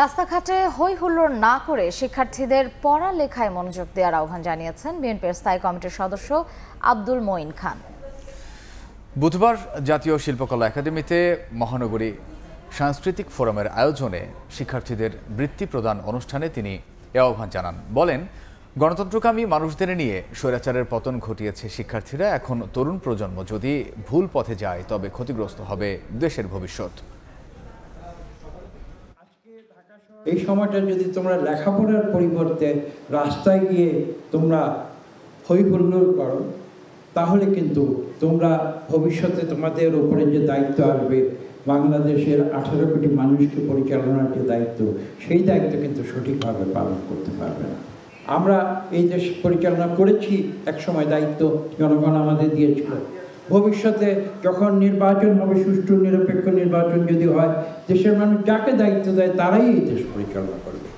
রাস্তাঘাটে হই হুল্লোড় না করে শিক্ষার্থীদের পড়ালেখায় মনোযোগ দেওয়ার আহ্বান জানিয়েছেন বিএনপির স্থায়ী কমিটির সদস্য আব্দুল মঈন খান। বুধবার জাতীয় শিল্পকলা একাডেমিতে মহানগরী সাংস্কৃতিক ফোরামের আয়োজনে শিক্ষার্থীদের বৃত্তি প্রদান অনুষ্ঠানে তিনি এ আহ্বান জানান। বলেন, গণতন্ত্রকামী মানুষদের নিয়ে স্বৈরাচারের পতন ঘটিয়েছে শিক্ষার্থীরা। এখন তরুণ প্রজন্ম যদি ভুল পথে যায় তবে ক্ষতিগ্রস্ত হবে দেশের ভবিষ্যৎ। এই সময়টা যদি তোমরা লেখাপড়ার পরিবর্তে রাস্তায় গিয়ে তোমরা হই হুল্লোড় করো, তাহলে কিন্তু তোমরা ভবিষ্যতে তোমাদের উপরে যে দায়িত্ব আসবে, বাংলাদেশের 18 কোটি মানুষকে পরিচালনার যে দায়িত্ব, সেই দায়িত্ব কিন্তু সঠিকভাবে পালন করতে পারবে না। আমরা এই দেশ পরিচালনা করেছি, একসময় দায়িত্ব জনগণ আমাদের দিয়েছিল। ভবিষ্যতে যখন নির্বাচন হবে, সুষ্ঠু নিরপেক্ষ নির্বাচন যদি হয়, দেশের মানুষ যাকে দায়িত্ব দেয় তারাই এই দেশ পরিচালনা করবে।